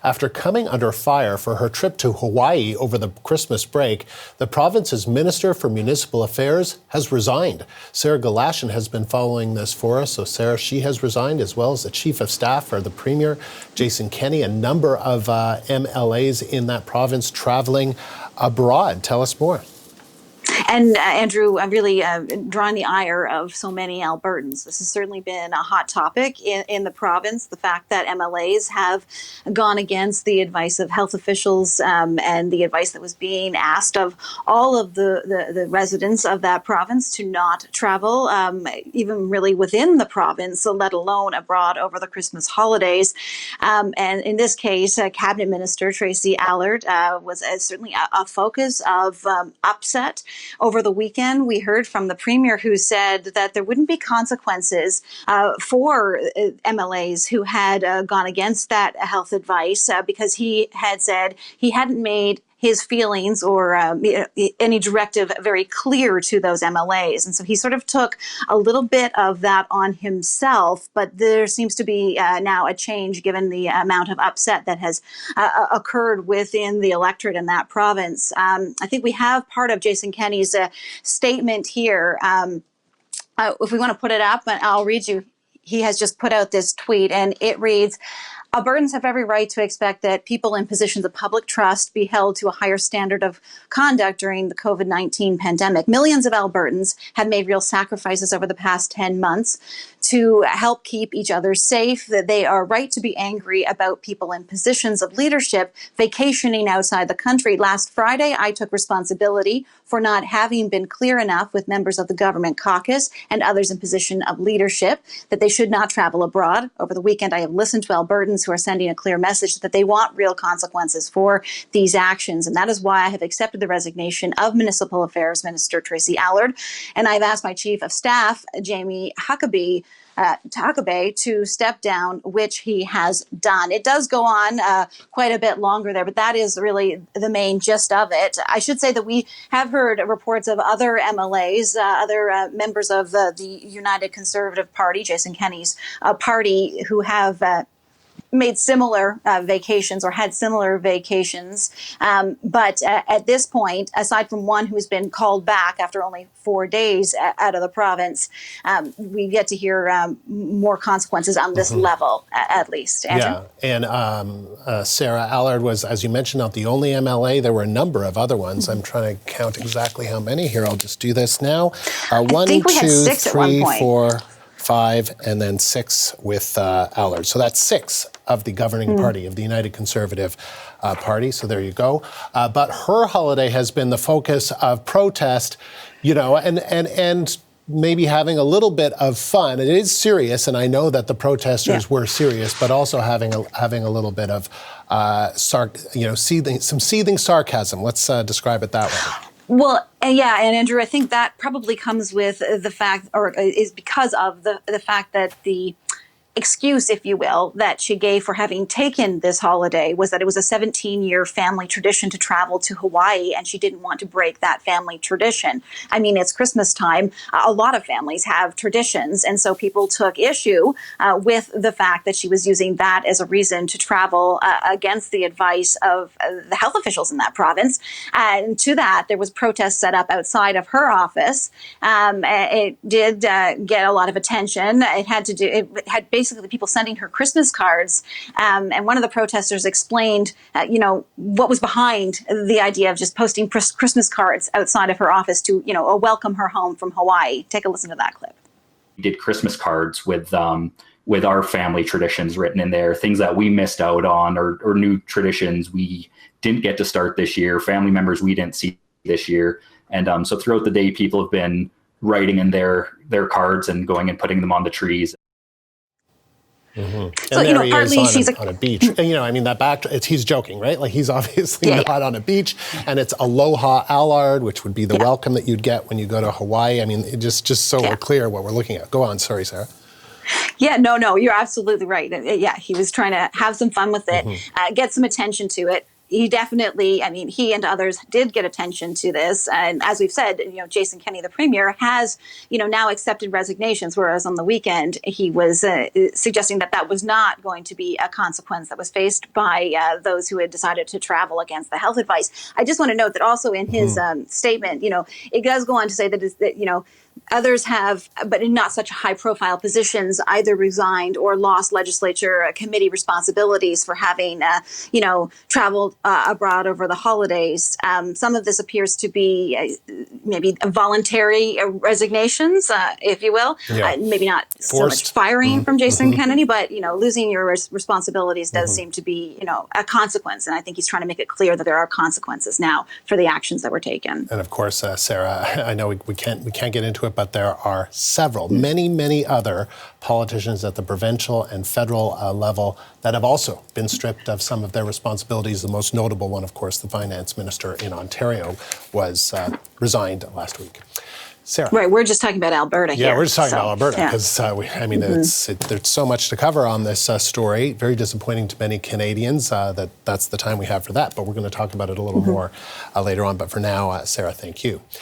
After coming under fire for her trip to Hawaii over the Christmas break, the province's Minister for Municipal Affairs has resigned. Sarah Galashan has been following this for us. So Sarah, she has resigned, as well as the Chief of Staff for the Premier, Jason Kenney, a number of MLAs in that province traveling abroad. Tell us more. And Andrew, I'm really drawing the ire of so many Albertans. This has certainly been a hot topic in the province, the fact that MLAs have gone against the advice of health officials and the advice that was being asked of all of the residents of that province to not travel, even really within the province, let alone abroad over the Christmas holidays. And in this case, Cabinet Minister Tracy Allard was certainly a focus of upset. Over the weekend, we heard from the Premier, who said that there wouldn't be consequences for MLAs who had gone against that health advice because he had said he hadn't made his feelings or any directive very clear to those MLAs. And so he sort of took a little bit of that on himself, but there seems to be now a change given the amount of upset that has occurred within the electorate in that province. I think we have part of Jason Kenney's statement here. If we want to put it up, I'll read you. He has just put out this tweet, and it reads, Albertans have every right to expect that people in positions of public trust be held to a higher standard of conduct during the COVID-19 pandemic. Millions of Albertans have made real sacrifices over the past 10 months to help keep each other safe. That they are right to be angry about people in positions of leadership vacationing outside the country. Last Friday, I took responsibility for not having been clear enough with members of the government caucus and others in position of leadership that they should not travel abroad. Over the weekend, I have listened to Albertans who are sending a clear message that they want real consequences for these actions. And that is why I have accepted the resignation of Municipal Affairs Minister Tracy Allard. And I've asked my Chief of Staff, Jamie Huckabay, to step down, which he has done. It does go on quite a bit longer there, but that is really the main gist of it. I should say that we have heard reports of other MLAs, other members of the United Conservative Party, Jason Kenney's party, who have made similar vacations or had similar vacations. But at this point, aside from one who's been called back after only 4 days out of the province, we get to hear more consequences on this level, at least. Andrew? Yeah, and Sarah, Allard was, as you mentioned, not the only MLA. There were a number of other ones. I'm trying to count exactly how many here. I'll just do this now. I think we had 6 at one point. 4, 5, and then 6 with Allard. So that's 6 of the governing party, of the United Conservative Party. So there you go. But her holiday has been the focus of protest, you know, and maybe having a little bit of fun. It is serious, and I know that the protesters were serious, but also having a little bit of seething sarcasm. Let's describe it that way. Well, yeah, and Andrew, I think that probably comes with the fact, or is because of the fact that the excuse, if you will, that she gave for having taken this holiday was that it was a 17-year family tradition to travel to Hawaii, and she didn't want to break that family tradition. I mean, it's Christmas time. A lot of families have traditions, and so people took issue with the fact that she was using that as a reason to travel against the advice of the health officials in that province. And to that, there was protests set up outside of her office. It did get a lot of attention. It had basically people sending her Christmas cards. And one of the protesters explained, what was behind the idea of just posting Christmas cards outside of her office to, welcome her home from Hawaii. Take a listen to that clip. We did Christmas cards with our family traditions written in there, things that we missed out on or new traditions we didn't get to start this year, family members we didn't see this year. And so throughout the day, people have been writing in their cards and going and putting them on the trees. Mm-hmm. So, and there he partly is she's on a beach. And that he's joking, right? Like, he's obviously not on a beach, and it's Aloha Allard, which would be the welcome that you'd get when you go to Hawaii. I mean, just so we're clear what we're looking at. Go on. Sorry, Sarah. Yeah, no, you're absolutely right. Yeah, he was trying to have some fun with it, get some attention to it. he definitely, I mean, he and others did get attention to this. And as we've said, Jason Kenney, the Premier, has, now accepted resignations, whereas on the weekend he was suggesting that that was not going to be a consequence that was faced by those who had decided to travel against the health advice. I just want to note that also in his statement, it does go on to say that others have, but in not such high-profile positions, either resigned or lost legislature committee responsibilities for having, traveled abroad over the holidays. Some of this appears to be maybe voluntary resignations, if you will. Yeah. Maybe not so much firing from Jason Kennedy, but losing your responsibilities does seem to be, a consequence. And I think he's trying to make it clear that there are consequences now for the actions that were taken. And of course, Sarah, I know we can't get into it, but there are many other politicians at the provincial and federal level that have also been stripped of some of their responsibilities. The most notable one, of course, the finance minister in Ontario was resigned last week. Sarah. Right, we're just talking about Alberta here. Yeah, we're just talking about Alberta because, there's so much to cover on this story. Very disappointing to many Canadians that's the time we have for that. But we're going to talk about it a little more later on. But for now, Sarah, thank you.